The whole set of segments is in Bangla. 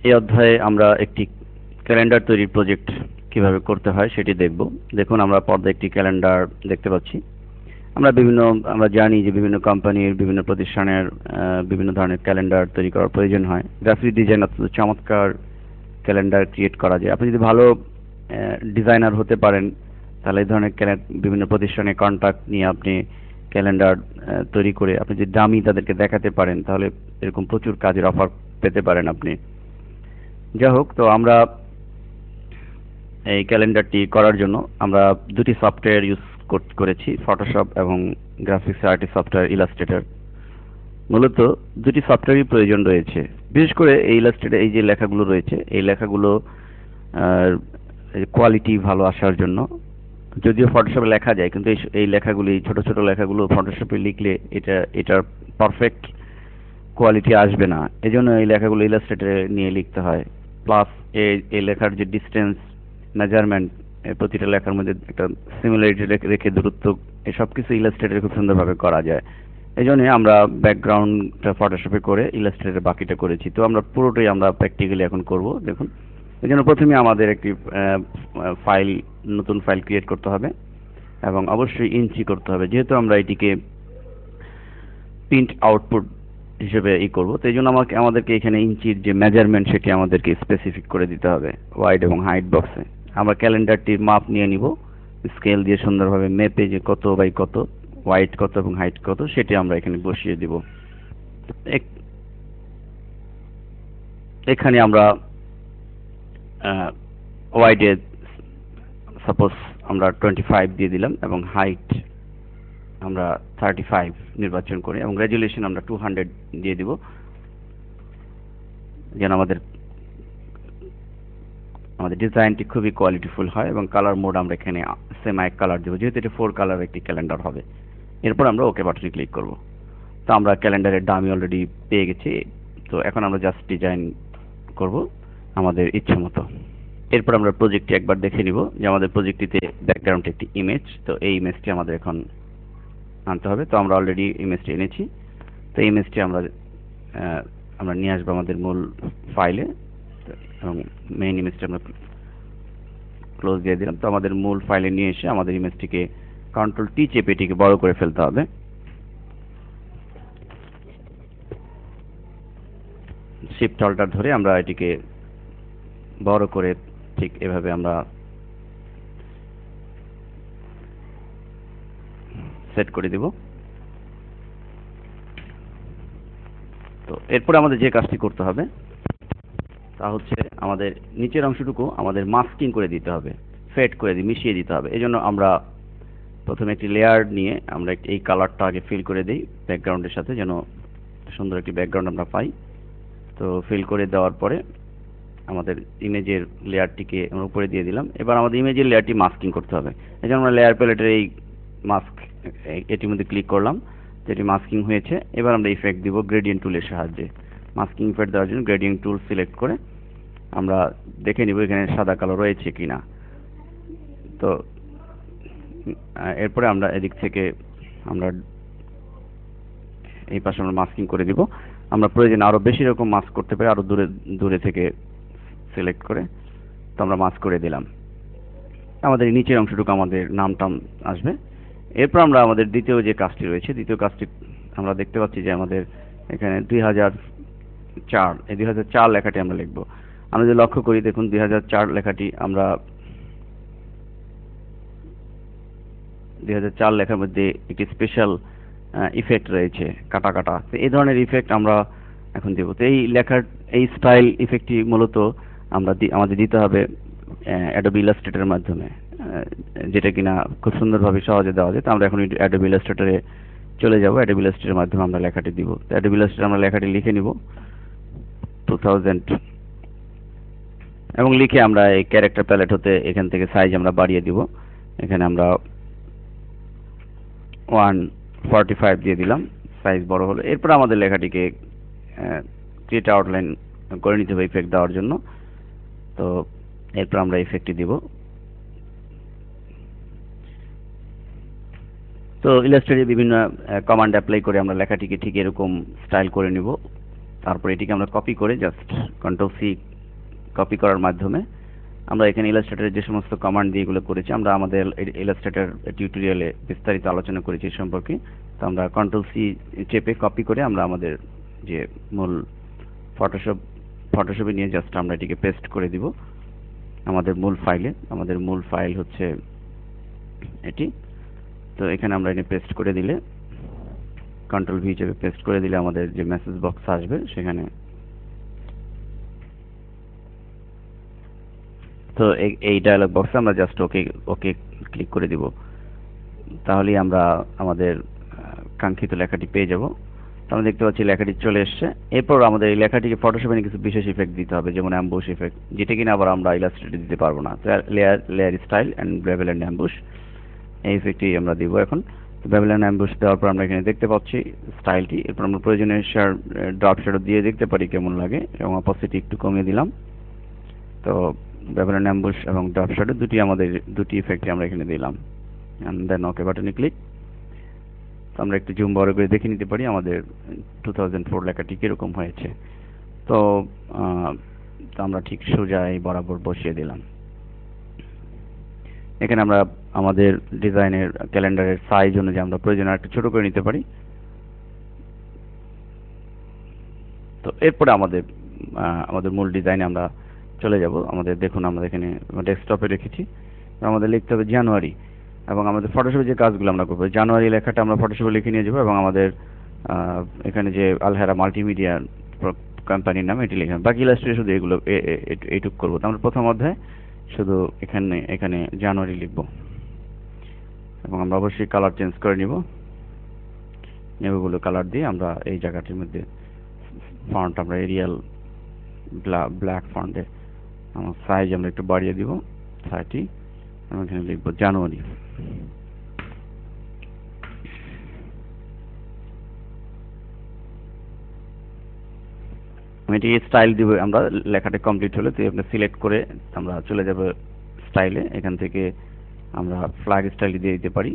এই অধ্যায়ে আমরা একটি ক্যালেন্ডার তৈরির প্রজেক্ট কিভাবে করতে হয় সেটি দেখব। দেখুন আমরা পর্দায় একটি ক্যালেন্ডার দেখতে পাচ্ছি। আমরা জানি যে বিভিন্ন কোম্পানির বিভিন্ন প্রতিষ্ঠানের বিভিন্ন ধরনের ক্যালেন্ডার তৈরি করার প্রয়োজন হয়। গ্রাফিক ডিজাইন অত্যন্ত চমৎকার ক্যালেন্ডার ক্রিয়েট করা যায়। আপনি যদি ভালো ডিজাইনার হতে পারেন তাহলে এই ধরনের বিভিন্ন প্রতিষ্ঠানে কন্ট্যাক্ট নিয়ে আপনি ক্যালেন্ডার তৈরি করে আপনি যদি দামি তাদেরকে দেখাতে পারেন তাহলে এরকম প্রচুর কাজের অফার পেতে পারেন আপনি। যাই হোক, তো আমরা এই ক্যালেন্ডারটি করার জন্য আমরা দুটি সফটওয়্যার ইউজ করেছি, ফটোশপ এবং গ্রাফিক্স আর্টিস্ট সফটওয়্যার ইলাস্ট্রেটর। মূলত দুটি সফটওয়্যারই প্রয়োজন রয়েছে, বিশেষ করে এই ইলাস্ট্রেটর এই যে লেখাগুলো রয়েছে এই লেখাগুলো কোয়ালিটি ভালো আসার জন্য। যদিও ফটোশপে লেখা যায় কিন্তু এই লেখাগুলি ছোট ছোট লেখাগুলো ফটোশপে লিখলে এটার পারফেক্ট কোয়ালিটি আসবে না। এজন্য এই লেখাগুলো ইলাস্ট্রেটরে নিয়ে লিখতে হয়। প্লাস এই লেখার যে ডিসটেন্স মেজারমেন্ট, প্রতিটা লেখার মধ্যে একটা সিমিলারিটি রেখে দূরত্ব, এসব কিছু ইলাস্ট্রেটরে খুব সুন্দরভাবে করা যায়। এই জন্য আমরা ব্যাকগ্রাউন্ডটা ফটোশপে করে ইলাস্ট্রেটরে বাকিটা করেছি। তো আমরা পুরোটাই আমরা প্র্যাকটিক্যালি এখন করব। দেখুন, এই জন্য প্রথমে আমাদের একটি নতুন ফাইল ক্রিয়েট করতে হবে এবং অবশ্যই ইঞ্চি করতে হবে, যেহেতু আমরা এটিকে প্রিন্ট আউটপুট হিসেবে করব। তো এই জন্য আমাদেরকে এখানে ইঞ্চির যে মেজারমেন্ট সেটি আমাদেরকে স্পেসিফিক করে দিতে হবে ওয়াইড এবং হাইট বক্সে। আমরা ক্যালেন্ডারটির মাপ নিয়ে নিব, স্কেল দিয়ে সুন্দরভাবে মেপে যে কত বাই কত, ওয়াইড কত এবং হাইট কত সেটি আমরা এখানে বসিয়ে দিব। এখানে আমরা ওয়াইডে সাপোজ আমরা 25 দিয়ে দিলাম এবং হাইট আমরা 35 নির্বাচন করি এবং রেজুলেশন আমরা 200 দিয়ে দিব, যেন আমাদের ডিজাইনটি খুবই কোয়ালিটিফুল হয়। এবং কালার মোড আমরা এখানে সেম এক কালার দেবো, যেহেতু এটা 4 কালার একটি ক্যালেন্ডার হবে। এরপর আমরা ওকে বাটনে ক্লিক করব। তো আমরা ক্যালেন্ডারের দামই অলরেডি পেয়ে গেছি। তো এখন আমরা জাস্ট ডিজাইন করব আমাদের ইচ্ছে মতো। এরপর আমরা প্রজেক্টটি একবার দেখে নিব যে আমাদের প্রজেক্টটিতে ব্যাকগ্রাউন্ডে একটি ইমেজ, তো এই ইমেজটি আমাদের এখন আনতে হবে। তো আমরা অলরেডি ইমেজটি এনেছি। তো ইমেজটি আমরা নিয়ে আসবো আমাদের মূল ফাইলে এবং মেইন ইমেজটি আমরা ক্লোজ দিয়ে দিলাম। তো আমাদের মূল ফাইলে নিয়ে এসে আমাদের ইমেজটিকে কন্ট্রোল টি চেপে এটিকে বড় করে ফেলতে হবে। শিফট অল্টার ধরে আমরা এটিকে বড় করে ঠিক এভাবে আমরা সেট করে দিব। তো এরপর আমাদের যে কাজটি করতে হবে তা হচ্ছে আমাদের নিচের অংশটুকু আমাদের মাস্কিং করে দিতে হবে, ফেড করে মিশিয়ে দিতে হবে। এই জন্য আমরা প্রথমে একটি লেয়ার নিয়ে আমরা এই কালারটা আগে ফিল করে দিই ব্যাকগ্রাউন্ডের সাথে, যেন সুন্দর একটি ব্যাকগ্রাউন্ড আমরা পাই। তো ফিল করে দেওয়ার পরে আমাদের ইমেজের লেয়ারটিকে আমরা উপরে দিয়ে দিলাম। এবার আমাদের ইমেজের লেয়ারটি মাস্কিং করতে হবে। এই জন্য আমরা লেয়ার প্যালেটের এই মাস্ক এটির মধ্যে ক্লিক করলাম, যেটি মাস্কিং হয়েছে। এবার আমরা ইফেক্ট দিব গ্রেডিয়েন্ট টুলের সাহায্যে। মাস্কিং ইফেক্ট দেওয়ার জন্য গ্রেডিয়েন্ট টুল সিলেক্ট করে আমরা দেখে নিব এখানে সাদা কালো রয়েছে কিনা। তো এরপরে আমরা এদিক থেকে আমরা এই পাশে আমরা মাস্কিং করে দিব। আমরা প্রয়োজনে আরো বেশি রকম মাস্ক করতে পারি, আরো দূরে থেকে সিলেক্ট করে তো আমরা মাস্ক করে দিলাম। আমাদের নিচের অংশটুকু আমাদের নামটাম আসবে। এরপর আমরা আমাদের দ্বিতীয় যে কাজটি রয়েছে, দ্বিতীয় কাজটি আমরা দেখতে পাচ্ছি যে আমাদের এখানে 2004 এই 2004 লেখাটি আমরা লিখব। আমরা যদি লক্ষ্য করি, দেখুন 2004 লেখাটি আমরা 2004 লেখার মধ্যে একটি স্পেশাল ইফেক্ট রয়েছে, কাটা কাটা। তো এই ধরনের ইফেক্ট আমরা এখন দেব। তো এই লেখার এই স্টাইল ইফেক্টটি মূলত আমাদের দিতে হবে অ্যাডোবি ইলাস্ট্রেটরের মাধ্যমে, যেটা কিনা খুব সুন্দরভাবে সহজে দেওয়া যায়। তো আমরা এখন অ্যাডোবি ইলাস্ট্রেটরে চলে যাব। অ্যাডোবি ইলাস্ট্রেটরের মাধ্যমে আমরা লেখাটি দিব। তো অ্যাডোবি ইলাস্ট্রেটরে আমরা লেখাটি লিখে নিব 2000 এবং লিখে আমরা এই ক্যারেক্টার প্যালেট হতে এখান থেকে সাইজ আমরা বাড়িয়ে দিব। এখানে আমরা 145 দিয়ে দিলাম, সাইজ বড় হলো। এরপর আমাদের লেখাটিকে ক্রিয়েট আউটলাইন করে নিতে হবে ইফেক্ট দেওয়ার জন্য। তো এরপর আমরা ইফেক্টটি দিব। তো ইলাস্ট্রেটরে বিভিন্ন কমান্ড অ্যাপ্লাই করে আমরা লেখাটিকে ঠিক এরকম স্টাইল করে নিব। তারপর এটিকে আমরা কপি করে জাস্ট কন্ট্রোল সি কপি করার মাধ্যমে আমরা এখানে ইলাস্ট্রেটরের যে সমস্ত কমান্ড দিয়ে এগুলো করেছি, আমরা আমাদের ইলাস্ট্রেটর টিউটোরিয়ালে বিস্তারিত আলোচনা করেছি এই সম্পর্কে। তো আমরা কন্ট্রোল সি চেপে কপি করে আমরা আমাদের যে মূল ফটোশপে নিয়ে জাস্ট আমরা এটিকে পেস্ট করে দিব আমাদের মূল ফাইলে। আমাদের মূল ফাইল হচ্ছে এটি। তো এখানে আমরা এনে পেস্ট করে দিলে, কন্ট্রোল ভি চেপে পেস্ট করে দিলে আমাদের যে মেসেজ বক্স আসবে সেখানে, তো এই ডায়লগ বক্সে আমরা জাস্ট ওকে ওকে ক্লিক করে দিব। তাহলেই আমরা আমাদের কাঙ্ক্ষিত লেখাটি পেয়ে যাব। তো আমরা দেখতে পাচ্ছি লেখাটি চলে এসেছে। এরপর আমাদের এই লেখাটিকে ফটোশপে কিছু বিশেষ ইফেক্ট দিতে হবে, যেমন অ্যাম্বুশ ইফেক্ট, যেটা কিনা আবার আমরা ইলাস্ট্রেটরে দিতে পারবো না। Layer style and bevel and ambush, এই ইফেক্টটি আমরা দিব এখন। বেভেল অ্যান্ড অ্যাম্বুশ দেওয়ার পর আমরা এখানে দেখতে পাচ্ছি স্টাইলটি। এরপর আমরা প্রয়োজনীয় ড্রপ শ্যাডো দিয়ে দেখতে পারি কেমন লাগে, এবং অপোসিটি একটু কমিয়ে দিলাম। তো বেভেল অ্যান্ড অ্যাম্বুশ এবং ড্রপ শ্যাডো দুটি ইফেক্টই আমরা এখানে দিলাম, এন্ড দেন ওকে বাটনে ক্লিক। তো আমরা একটু জুম বড় করে দেখে নিতে পারি আমাদের 2004 লেখাটি কিরকম হয়েছে। তো আমরা ঠিক সোজা এই বরাবর বসিয়ে দিলাম। এখানে আমরা আমাদের ডিজাইনের ক্যালেন্ডারের সাইজ অনুযায়ী আমরা প্রয়োজনে একটু ছোট করে নিতে পারি। তো এরপরে আমাদের মূল ডিজাইনে আমরা চলে যাব। আমাদের দেখুন, আমরা এখানে ডেস্কটপে রেখেছি। আমাদের লিখতে হবে জানুয়ারি, এবং আমাদের ফটোশপে যে কাজগুলো আমরা করবো, জানুয়ারি লেখাটা আমরা ফটোশপে লিখে নিয়ে যাবো, এবং আমাদের এখানে যে আলহেরা মাল্টিমিডিয়া কোম্পানির নাম এটি লিখে, বাকি ইলাস্ট্রেটর শুধু এগুলো এইটুক করবো। তো আমরা প্রথম অধ্যায় শুধু এখানে জানুয়ারি লিখব, এবং আমরা অবশ্যই কালার চেঞ্জ করে নিব। নেভগুলো কালার দিয়ে আমরা এই জায়গাটির মধ্যে ফন্ট আমরা এরিয়াল ব্ল্যাক ফন্টে আমার সাইজ আমরা একটু বাড়িয়ে দিব 30, এবং এখানে লিখব জানুয়ারি। এটি স্টাইল দিব আমরা, লেখাটা কমপ্লিট হলে তো আপনি সিলেক্ট করে আমরা চলে যাব স্টাইলে। এখান থেকে আমরা ফ্ল্যাগ স্টাইল দিয়ে দিতে পারি,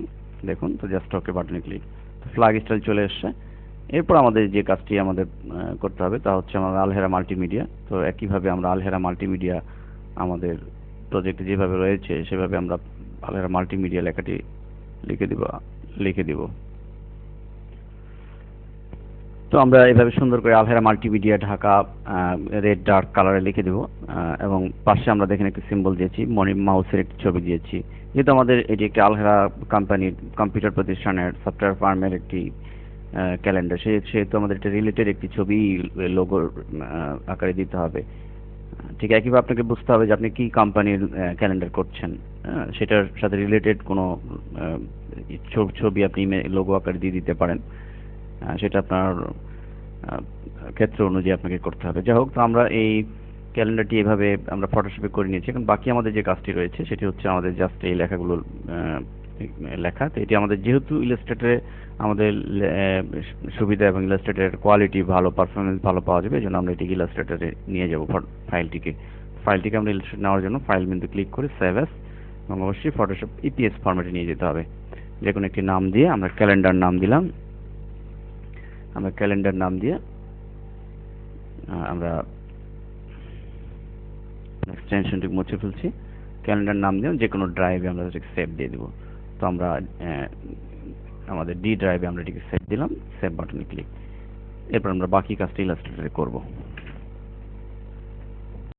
দেখুন। তো জাস্ট ওকে বাটনে ক্লিক, ফ্ল্যাগ স্টাইল চলে এসছে। এরপর আমাদের যে কাজটি আমাদের করতে হবে তা হচ্ছে আমাদের আলহেরা মাল্টিমিডিয়া। তো একইভাবে আমরা আলহেরা মাল্টিমিডিয়া আমাদের প্রজেক্টে যেভাবে রয়েছে সেভাবে আমরা আলহেরা মাল্টিমিডিয়া লেখাটি লিখে দিব। তো আমরা এভাবে সুন্দর করে Alhera multimedia Dhaka red dark কালারে লিখে দেব, এবং পাশে আমরা দেখেন একটি সিম্বল দিয়েছি, মনি মাউসের একটি ছবি দিয়েছি। যেহেতু আমাদের এটি একটি আলহেরা কোম্পানির কম্পিউটার প্রতিষ্ঠানের সফটওয়্যার ফার্মের একটি ক্যালেন্ডার, সেহেতু আমাদের এটা রিলেটেড একটি ছবি লোগোর আকারে দিতে হবে। ঠিক একইভাবে আপনাকে বুঝতে হবে যে আপনি কি কোম্পানির ক্যালেন্ডার করছেন, সেটার সাথে রিলেটেড কোনো ছবি আপনি লোগো আকারে দিয়ে দিতে পারেন, সেটা আপনার ক্ষেত্র অনুযায়ী আপনাকে করতে হবে। যাই হোক, তো আমরা এই ক্যালেন্ডারটি এভাবে আমরা ফটোশপে করে নিয়েছি। এখন বাকি আমাদের যে কাজটি রয়েছে সেটি হচ্ছে আমাদের জাস্ট এই লেখাগুলো লেখা। তো এটি আমাদের যেহেতু ইলাস্ট্রেটরে আমাদের সুবিধা এবং ইলাস্ট্রেটরের কোয়ালিটি ভালো, পারফরমেন্স ভালো পাওয়া যাবে, এই জন্য আমরা এটিকে ইলাস্ট্রেটরে নিয়ে যাব। ফাইলটিকে আমরা ইলাস্ট্রেট নেওয়ার জন্য ফাইল মেনুতে ক্লিক করে সেভ অ্যাজ, এবং অবশ্যই ফটোশপ ইপিএস ফরম্যাটে নিয়ে যেতে হবে। যে কোনো একটি নাম দিয়ে আমরা ক্যালেন্ডার নাম দিলাম। আমরা ক্যালেন্ডার নাম দিয়ে আমরা এক্সটেনশনটি মুছে ফেলছি। ক্যালেন্ডার নাম দিয়ে যে কোনো ড্রাইভে আমরা সেভ দিয়ে দেব। তো আমরা আমাদের ডি ড্রাইভে আমরা এটিকে সেভ দিলাম, সেভ বাটনে ক্লিক। এরপর আমরা বাকি কাজটা ইলাস্ট্রেটরে করব।